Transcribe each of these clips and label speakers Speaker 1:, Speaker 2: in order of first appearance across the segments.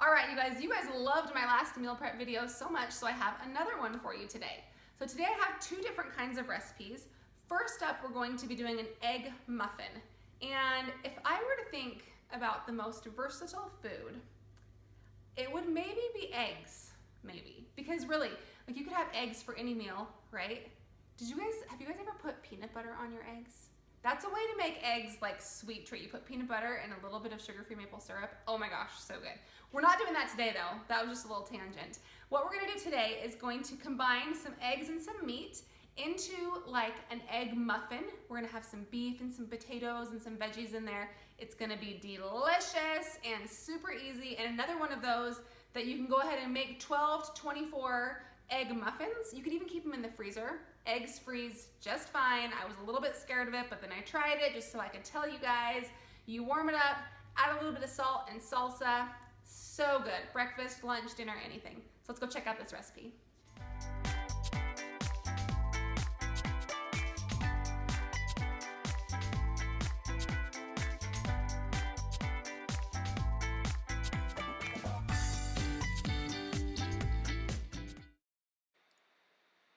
Speaker 1: All right, you guys loved my last meal prep video so much, so I have another one for you today. So today I have two different kinds of recipes. First up, we're going to be doing an egg muffin. And if I were to think about the most versatile food, it would maybe be eggs, maybe. Because really, like you could have eggs for any meal, right? Have you guys ever put peanut butter on your eggs? That's a way to make eggs like sweet treat. You put peanut butter and a little bit of sugar-free maple syrup. Oh my gosh, so good. We're not doing that today though. That was just a little tangent. What we're gonna do today is going to combine some eggs and some meat into like an egg muffin. We're gonna have some beef and some potatoes and some veggies in there. It's gonna be delicious and super easy, and another one of those that you can go ahead and make 12 to 24 egg muffins. You can even keep them in the freezer. Eggs freeze just fine. I was a little bit scared of it, but then I tried it just so I could tell you guys. You warm it up, add a little bit of salt and salsa. So good. Breakfast, lunch, dinner, anything. So let's go check out this recipe.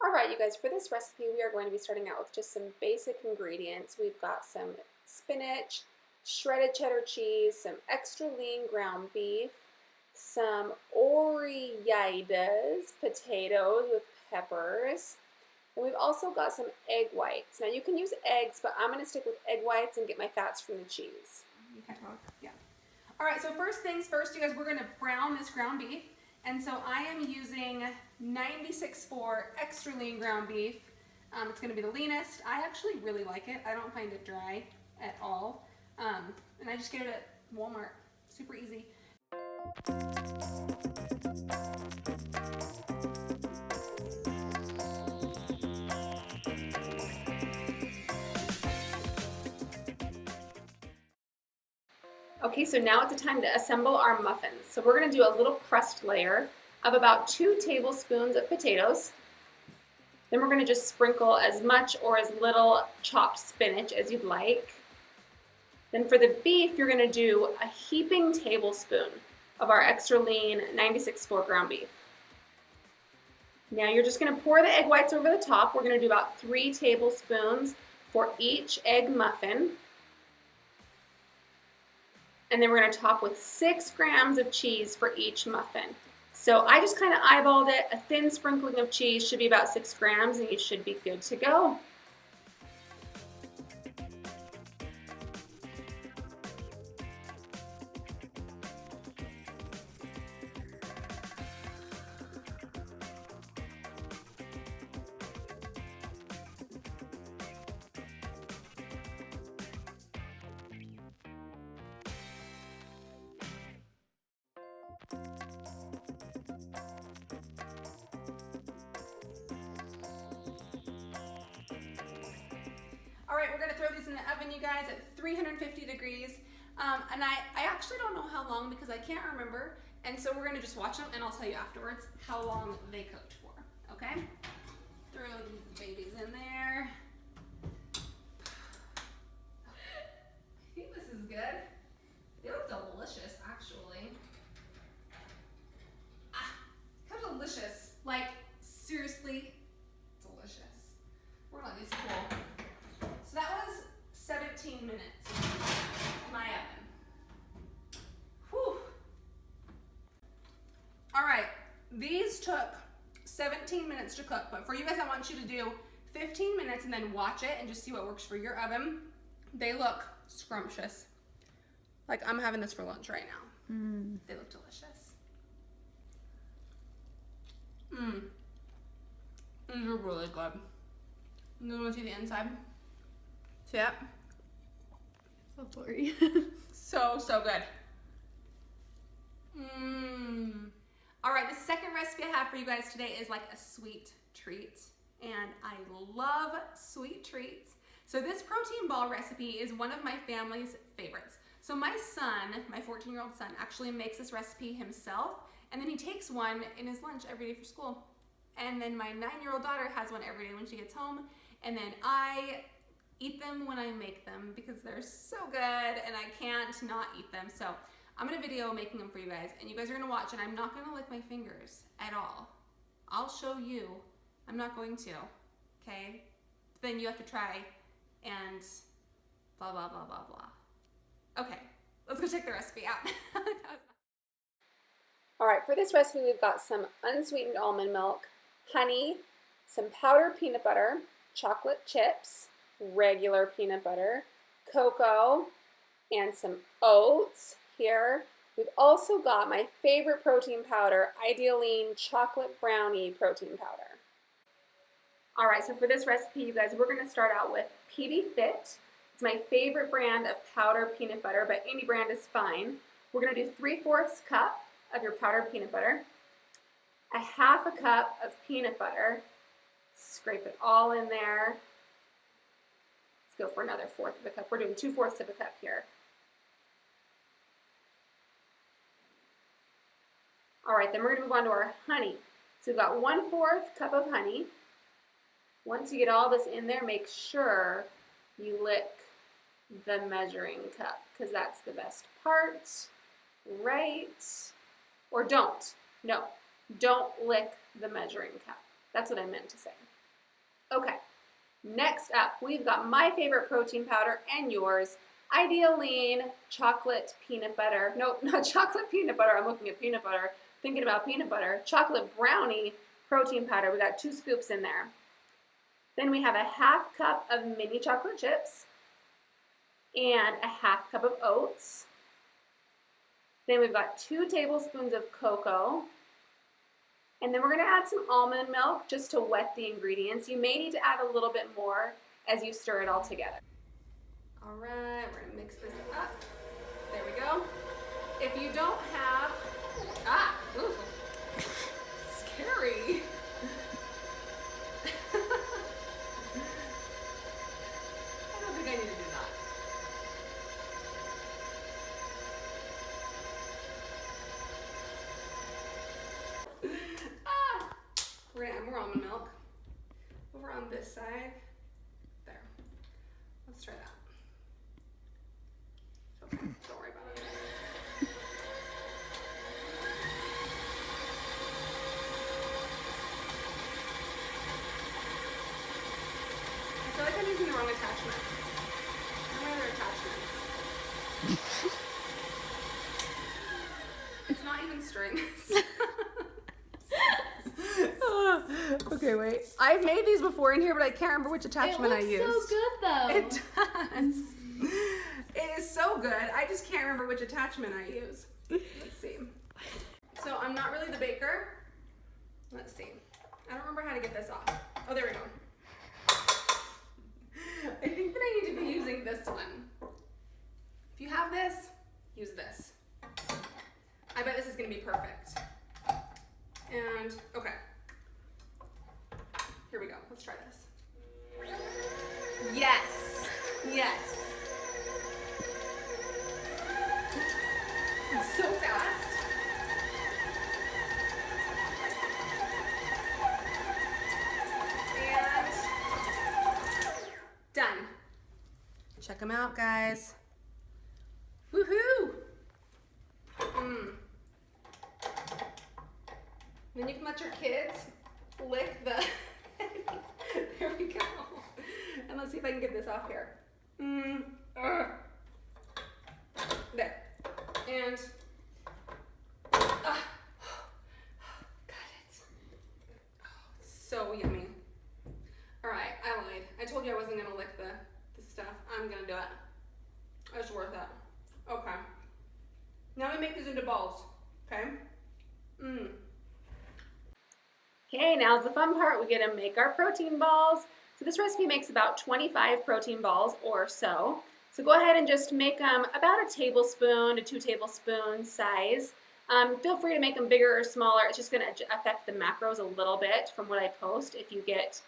Speaker 1: Alright, you guys, for this recipe we are going to be starting out with just some basic ingredients. We've got some spinach, shredded cheddar cheese, some extra lean ground beef, some oreadas, potatoes with peppers, and we've also got some egg whites. Now you can use eggs, but I'm going to stick with egg whites and get my fats from the cheese. You can talk? Yeah. Alright, so first things first, you guys, we're going to brown this ground beef. And so I am using 96.4 extra lean ground beef. It's going to be the leanest. I actually really like it. I don't find it dry at all. And I just get it at Walmart. Super easy. Okay, so now it's the time to assemble our muffins. So we're going to do a little crust layer of about 2 tablespoons of potatoes. Then we're going to just sprinkle as much or as little chopped spinach as you'd like. Then for the beef, you're going to do a heaping tablespoon of our extra lean 96.4 ground beef. Now you're just going to pour the egg whites over the top. We're going to do about 3 tablespoons for each egg muffin. And then we're going to top with 6 grams of cheese for each muffin. So I just kind of eyeballed it. A thin sprinkling of cheese should be about 6 grams and you should be good to go. All right, we're gonna throw these in the oven, you guys, at 350 degrees. And I actually don't know how long because I can't remember. And so we're gonna just watch them and I'll tell you afterwards how long they cooked for, okay? Throw these babies in there. I think this is good. They look delicious, actually. Kind of delicious, like seriously delicious. We're gonna let these cool. So that was 17 minutes in my oven. Whew. All right, these took 17 minutes to cook, but for you guys, I want you to do 15 minutes and then watch it and just see what works for your oven. They look scrumptious. Like I'm having this for lunch right now. They look delicious. These are really good. You want to see the inside? Yep.
Speaker 2: So blurry.
Speaker 1: So good. All right, the second recipe I have for you guys today is like a sweet treat. And I love sweet treats. So this protein ball recipe is one of my family's favorites. So my son, my 14-year-old son, actually makes this recipe himself. And then he takes one in his lunch every day for school. And then my 9-year-old daughter has one every day when she gets home. And then I eat them when I make them because they're so good and I can't not eat them. So I'm gonna video making them for you guys, and you guys are gonna watch, and I'm not gonna lick my fingers at all. I'll show you. I'm not going to, okay? Then you have to try and blah, blah, blah, blah, blah. Okay, let's go check the recipe out. All right, for this recipe, we've got some unsweetened almond milk, honey, some powdered peanut butter, chocolate chips, regular peanut butter, cocoa, and some oats here. We've also got my favorite protein powder, Idealine chocolate brownie protein powder. All right, so for this recipe, you guys, we're gonna start out with PB Fit. It's my favorite brand of powdered peanut butter, but any brand is fine. We're gonna do 3/4 cup of your powdered peanut butter, a 1/2 cup of peanut butter, scrape it all in there. Let's go for another 1/4 of a cup. We're doing 2/4 of a cup here. All right, then we're gonna move on to our honey. So we've got 1/4 cup of honey. Once you get all this in there, make sure you lick the measuring cup, because that's the best part, right? Or don't. No, don't lick the measuring cup. That's what I meant to say. Okay, next up, we've got my favorite protein powder and yours, Idealine chocolate peanut butter. Nope, not chocolate peanut butter. I'm looking at peanut butter, thinking about peanut butter. Chocolate brownie protein powder. We got 2 scoops in there. Then we have a 1/2 cup of mini chocolate chips and a 1/2 cup of oats. Then we've got 2 tablespoons of cocoa. And then we're gonna add some almond milk just to wet the ingredients. You may need to add a little bit more as you stir it all together. All right, we're gonna mix this up. There we go. If you don't have, ooh, scary. I don't think I need to do that. We're gonna add more almond milk over on this side. There. Let's try that. Okay, don't worry about it. I feel like I'm using the wrong attachment. Where are my other attachments? It's not even strings. Okay, wait. I've made these before in here, but I can't remember which attachment I used.
Speaker 2: It looks so good, though.
Speaker 1: It does. It is so good. I just can't remember which attachment I use. Let's see. So I'm not really the baker. Let's see. I don't remember how to get this off. Oh, there we go. I think that I need to be using this one. If you have this, use this. I bet this is gonna be perfect. And, okay. Here we go, let's try this. Yes, yes. It's so fast. And done. Check them out, guys. Woohoo! Then you can let your kids lick the, there we go. And let's see if I can get this off here. There. And, got it. Oh, it's so yummy. All right, I lied. I told you I wasn't gonna lick the stuff. I'm gonna do it. It's worth it. Okay. Now we make these into balls, okay? Okay, now's the fun part. We get to make our protein balls. So this recipe makes about 25 protein balls or so. So go ahead and just make them about a tablespoon to 2 tablespoons size. Feel free to make them bigger or smaller. It's just going to affect the macros a little bit from what I post if you get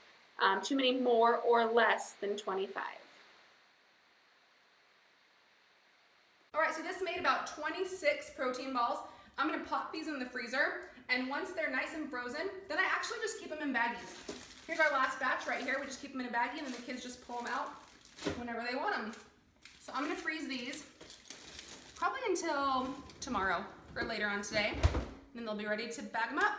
Speaker 1: too many more or less than 25. All right, so this made about 26 protein balls. I'm gonna pop these in the freezer, and once they're nice and frozen, then I actually just keep them in baggies. Here's our last batch right here. We just keep them in a baggie, and then the kids just pull them out whenever they want them. So I'm gonna freeze these probably until tomorrow or later on today. Then they'll be ready to bag them up.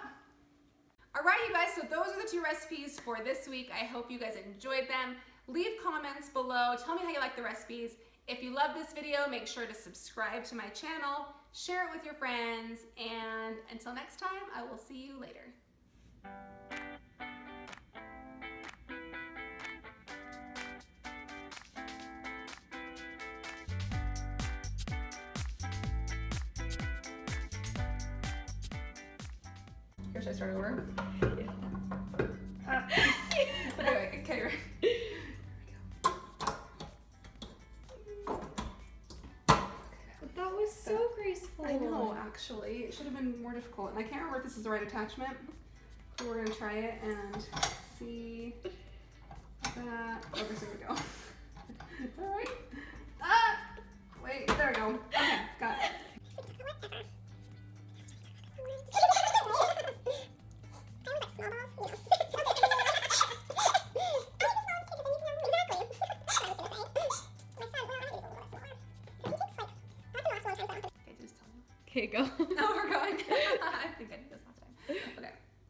Speaker 1: Alright, you guys, so those are the 2 recipes for this week. I hope you guys enjoyed them. Leave comments below. Tell me how you like the recipes. If you love this video, make sure to subscribe to my channel, share it with your friends, and until next time, I will see you later. Here, should I start over? Okay, right.
Speaker 2: That was so graceful.
Speaker 1: I know, actually. It should have been more difficult. And I can't remember if this is the right attachment. So we're going to try it and see that. Oh, here we go. All right. Ah! Wait, there we go. Okay, got it. Okay, just tell me.
Speaker 2: Okay, go.
Speaker 1: No, we're going. I think I did this last time. Okay.